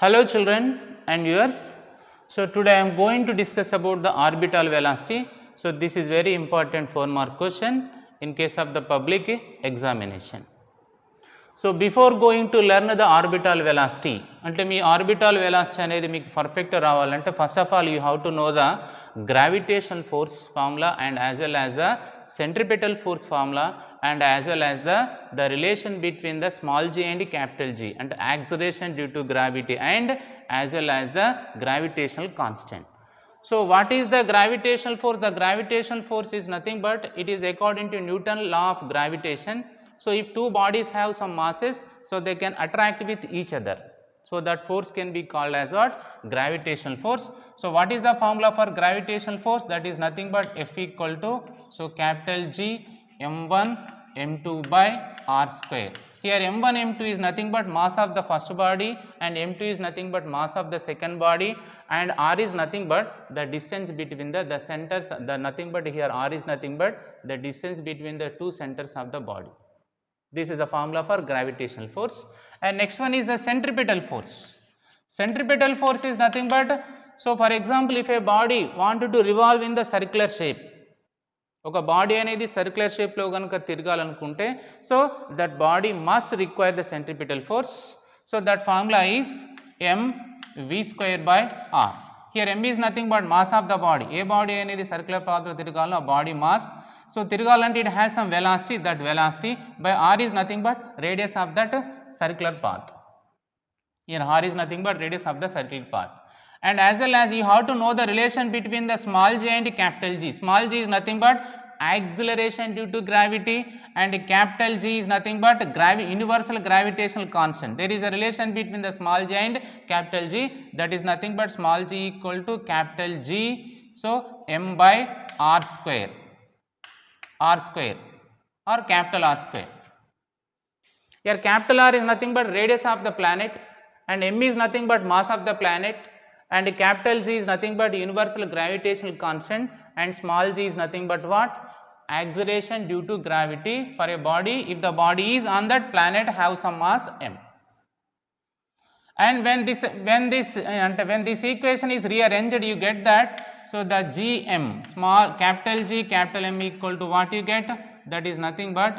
Hello children and viewers. So today I am going to discuss about the orbital velocity. So this is very important 4-mark question in case of the public examination. So before going to learn the orbital velocity, ante mee orbital velocity anedi meeku perfect ravalante first of all you have to know the gravitational force formula and as well as the centripetal force formula and as well as the relation between the small g and capital G and acceleration due to gravity and as well as the gravitational constant. So what is the gravitational force? The gravitational force is nothing but it is according to Newton's law of gravitation. So if two bodies have some masses, so they can attract with each other. So that force can be called as what? Gravitational force. So what is the formula for gravitational force? That is nothing but F equal to, so capital G m1 m2 by r square. Here m1 m2 is nothing but mass of the first body and m2 is nothing but mass of the second body and r is nothing but the distance between the centers, nothing but here r is nothing but the distance between the two centers of the body. This is the formula for gravitational force. And next one is the centripetal force. Centripetal force is nothing but, so for example if a body wanted to revolve in the circular shape, ఒక body అనేది circular షేప్లో కనుక తిరగాలనుకుంటే so that body must require the centripetal force. So that formula is mv² by r. Here m is nothing but mass of the body. ఏ body అనేది circular పాత్లో తిరగాలో ఆ బాడీ మాస్. సో తిరగాలంటే it has some velocity, that velocity by r is nothing but radius of that circular path. Here r is nothing but radius of the circular path. And as well as you have to know the relation between the small g and capital G. Small g is nothing but acceleration due to gravity and capital G is nothing but universal gravitational constant. There is a relation between the small g and capital G, that is nothing but small g equal to capital G, so m by r square or capital R square. Here capital R is nothing but radius of the planet and m is nothing but mass of the planet and capital G is nothing but universal gravitational constant and small g is nothing but what? Acceleration due to gravity for a body if the body is on that planet have some mass m. And when this equation is rearranged you get that, so the gm, small capital G capital M equal to what you get? That is nothing but,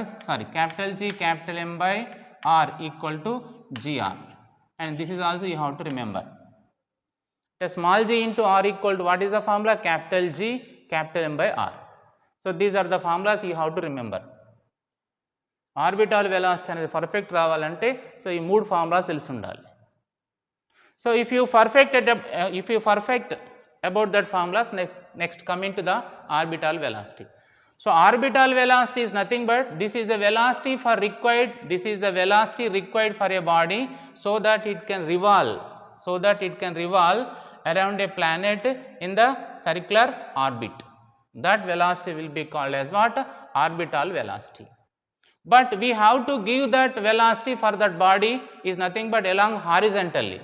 capital G capital M by r equal to gr, and this is also you have to remember. The small g into r equal to what is the formula? Capital G capital M by r. So these are the formulas you have to remember. Orbital velocity అనేది perfect రావాలంటే so ఈ మూడు formulas తెలిసి ఉండాలి. So if you perfect about that formulas, next coming to the orbital velocity. So orbital velocity is nothing but this is the velocity required for a body so that it can revolve around a planet in the circular orbit. That velocity will be called as what? Orbital velocity. But we have to give that velocity for that body is nothing but along horizontally.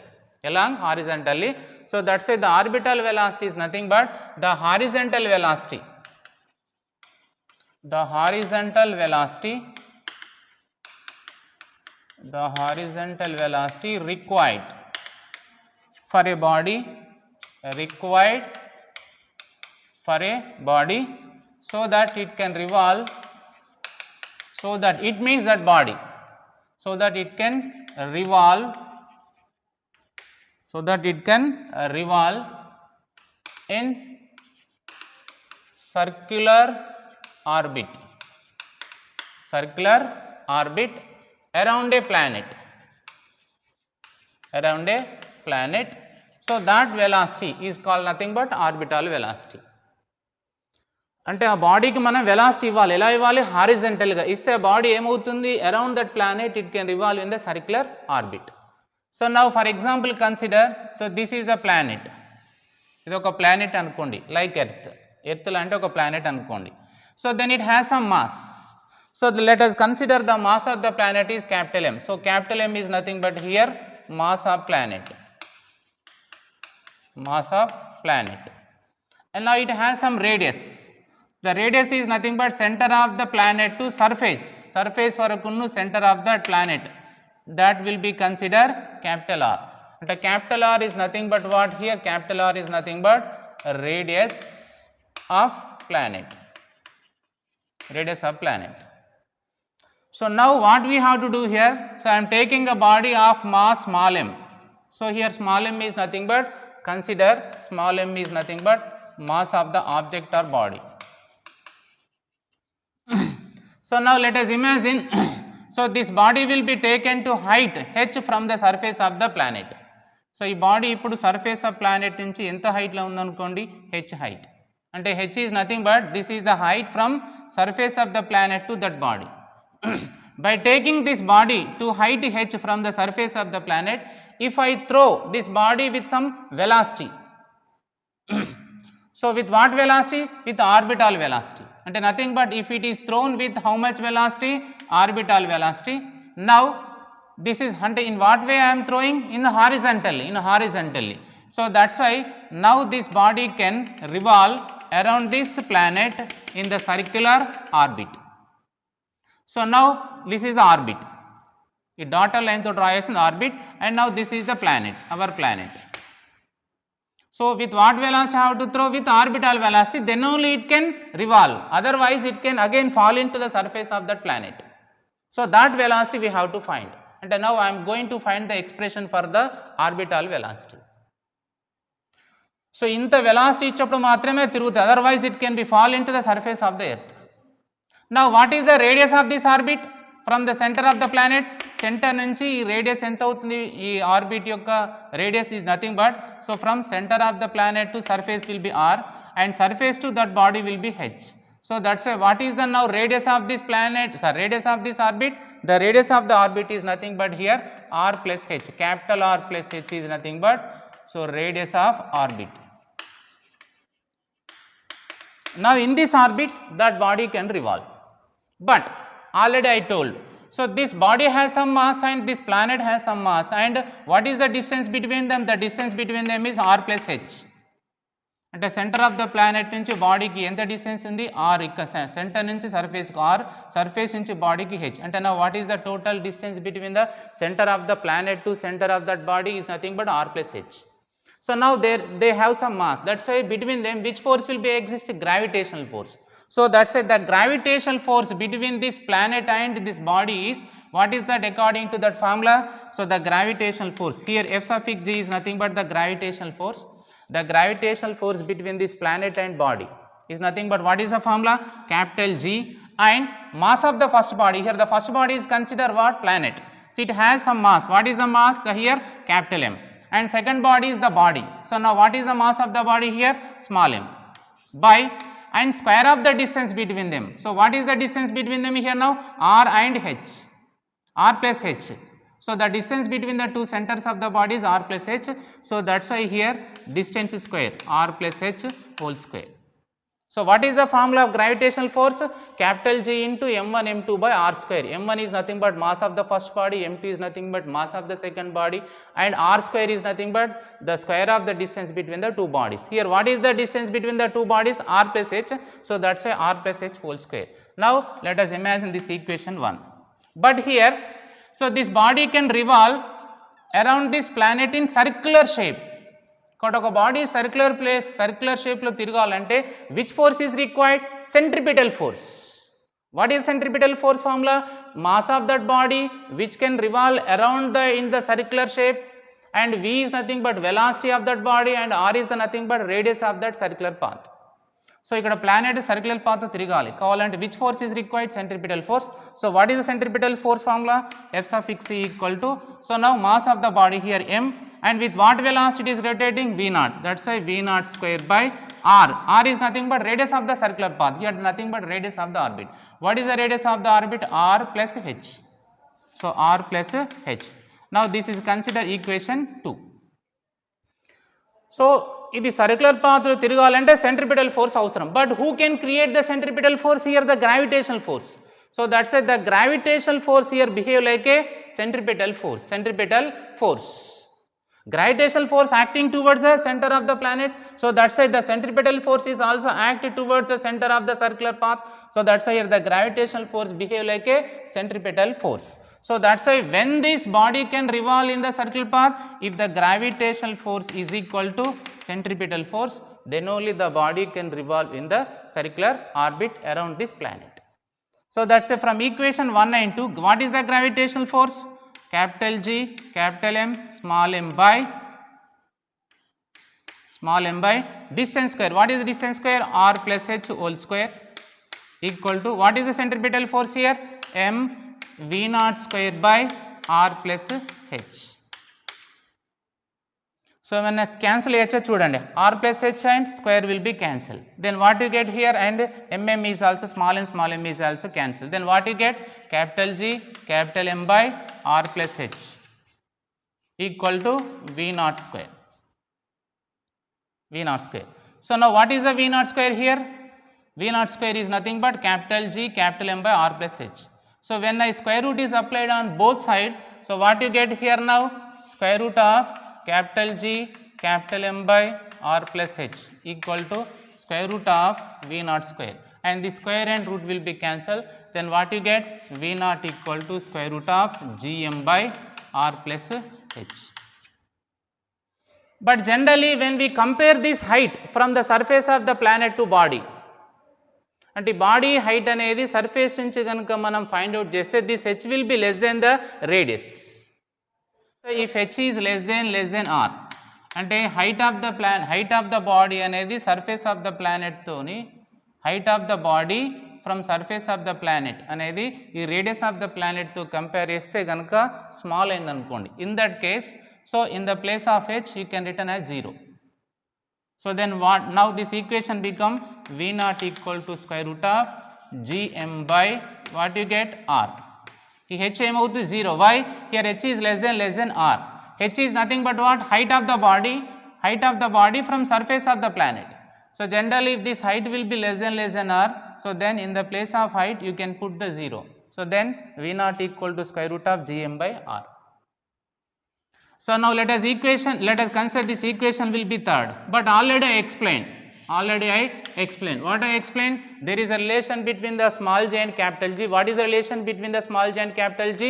So that's why the orbital velocity is nothing but the horizontal velocity. The horizontal velocity required for a body so that it can revolve, so that it means that body so that it can revolve in circular orbit around a planet. So that velocity is called nothing but orbital velocity. అంటే ఆ బాడీకి మనం velocity ఇవ్వాలి. ఎలా ఇవ్వాలి? హారిజంటల్గా ఇస్తే ఆ body ఏమవుతుంది? Around that planet it can revolve in the circular orbit. So now for example consider, so this is the planet. ఇది ఒక ప్లానెట్ అనుకోండి, లైక్ ఎర్త్ లాంటి ఒక ప్లానెట్ అనుకోండి. So then it has some mass. So let us consider the mass of the planet is capital M. So capital M is nothing but here mass of planet. And now it has some radius. The radius is nothing but center of the planet to surface వరకును center of that planet, that will be considered capital R. అంటే capital R is nothing but what here? Capital R is nothing but radius of planet. Radius of planet. So now what we have to do here? So I am taking a body of mass small m. So here small m is nothing but, consider small m is nothing but mass of the object or body. So now let us imagine, so this body will be taken to height h from the surface of the planet. So ఈ body ఇప్పుడు surface of planet నుంచి ఎంత హైట్లో ఉందనుకోండి, h height. అంటే h is nothing but this is the height from surface of the planet to that body. By taking this body to height h from the surface of the planet, if I throw this body with some velocity, so with what velocity? With orbital velocity. And nothing but if it is thrown with how much velocity? Orbital velocity. Now this is in what way I am throwing? In horizontally. So that's why now this body can revolve around this planet in the circular orbit. So now this is the orbit. A dotted line to draw as an orbit, and now this is the planet, our planet. So with what velocity I have to throw? With orbital velocity, then only it can revolve. Otherwise it can again fall into the surface of that planet. So that velocity we have to find. And now I am going to find the expression for the orbital velocity. So inta velocity ichappudu maatrame tiruguta, otherwise it can be fall into the surface of the earth. Now what is the radius of this orbit? From the center of the planet, center nunchi radius enta avutundi, ee orbit yokka radius is nothing but, so from center of the planet to surface will be r, and surface to that body will be h. So that's why what is the now radius of this planet, radius of this orbit? The radius of the orbit is nothing but here r plus h, capital R plus h is nothing but, so radius of orbit. Now in this orbit that body can revolve, but already I told, so this body has some mass and this planet has some mass, and what is the distance between them? The distance between them is r plus h. At the center of the planet nunchi body ki enta distance undi? R. Center nunchi surface ku r, surface nunchi body ki h. And now what is the total distance between the center of the planet to center of that body? Is nothing but r plus h. So now they have some mass, that's why between them which force will be exist? Gravitational force. So that's why the gravitational force between this planet and this body is, what is that according to that formula? So the gravitational force, here f suffix g is nothing but the gravitational force. The gravitational force between this planet and body is nothing but, what is the formula? Capital G, and mass of the first body, here the first body is considered what? Planet. So it has some mass. What is the mass? Here capital M. And second body is the body. So now what is the mass of the body here? Small m. By, and square of the distance between them. So what is the distance between them here now? R and h, r plus h. So the distance between the two centers of the body is r plus h. So that's why here distance is square, r plus h whole square. So what is the formula of gravitational force? Capital G into m1 m2 by r square. m1 is nothing but mass of the first body, m2 is nothing but mass of the second body, and r square is nothing but the square of the distance between the two bodies. Here what is the distance between the two bodies? R plus h. So that's why r plus h whole square. Now let us imagine this equation 1. But here, so this body can revolve around this planet in circular shape. ఒక body circular షేప్లో తిరగాలంటే which force is required? Centripetal force. What is centripetal force formula? Mass of that body which can revolve around in the circular shape, and v is nothing but velocity of that body, and r is the nothing but radius of that circular path. So ఇక్కడ planet circular path తిరగాలి కావాలంటే which force is required? Centripetal force. So what is the centripetal force formula? f suffix c equal to, so now mass of the body here m, and with what velocity it is rotating? V0. That's why V0 square by r. R is nothing but radius of the circular path, here nothing but radius of the orbit. What is the radius of the orbit? R plus h. So r plus h. Now this is considered equation 2. So ఇది circular path లో తిరగాలంటే centripetal force అవసరం. But who can create the centripetal force? Here the gravitational force. So that's why the gravitational force here behave like a centripetal force. Gravitational force acting towards the center of the planet. So that's why the centripetal force is also acted towards the center of the circular path. So that's why here the gravitational force behave like a centripetal force. So that's why when this body can revolve in the circular path, if the gravitational force is equal to centripetal force, then only the body can revolve in the circular orbit around this planet. So that's why from equation 1 and 2, what is the gravitational force? Capital G, capital M, small m by distance square. What is the distance square? R plus h whole square equal to, what is the centripetal force here? M V naught square by R plus h. So when I cancel h chudandi, R plus h and square will be cancelled. Then what you get here, and mm is also small m is also cancelled. Then what you get? Capital G, capital M by R plus h equal to V naught square. V naught square. So now what is the V naught square here? V naught square is nothing but capital G, capital M by R plus h. So when I square root is applied on both sides, so what you get here now? Square root of capital G, capital M by R plus h equal to square root of V naught square, and the square and root will be cancelled. Then what you get? V naught equal to square root of G M by R plus h. But generally when we compare this height from the surface of the planet to body, అంటే body height అనేది surface నుంచి కనుక మనం find out చేస్తే this h will be less than the radius. So if h is less than r, అంటే height of the body అనేది surface of the planet తోని height of the body from surface of the planet అనేది ఈ radius of the planet తో compare చేస్తే కనుక small అయింది అనుకోండి. In that case, so in the place of h you can written as 0. So then what? Now this equation become V naught equal to square root of Gm by what you get? R. Here h ఏమవుతుంది? 0. Why? Here h is less than r. H is nothing but what? Height of the body from surface of the planet. So generally if this height will be less than r, so then in the place of height you can put the 0. So then V naught equal to square root of Gm by r. So now let us consider this equation will be third, but already I explained. What I explained? There is a relation between the small g and capital G. What is the relation between the small g and capital G?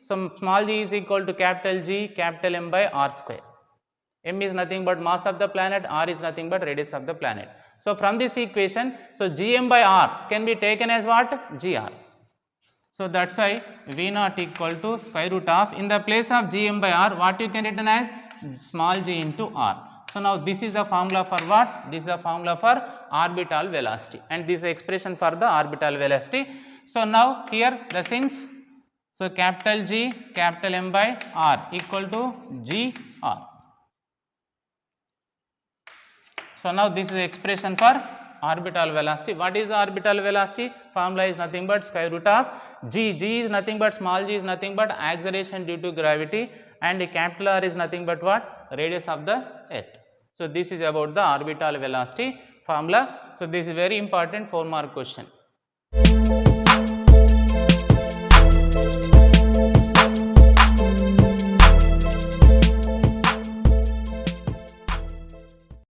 So small g is equal to capital G, capital M by r square. M is nothing but mass of the planet, r is nothing but radius of the planet. So from this equation, so Gm by r can be taken as what? Gr. So that's why V naught equal to square root of, in the place of Gm by r, what you can written as small g into r. So now this is the formula for what? This is the formula for orbital velocity, and this is the expression for the orbital velocity. So now here the since, so capital G, capital M by r equal to Gr. So now this is the expression for orbital velocity. What is the orbital velocity? Formula is nothing but square root of g. G is nothing but, small g is nothing but acceleration due to gravity, and capital R is nothing but what? Radius of the earth. So this is about the orbital velocity formula. So this is very important 4-mark question.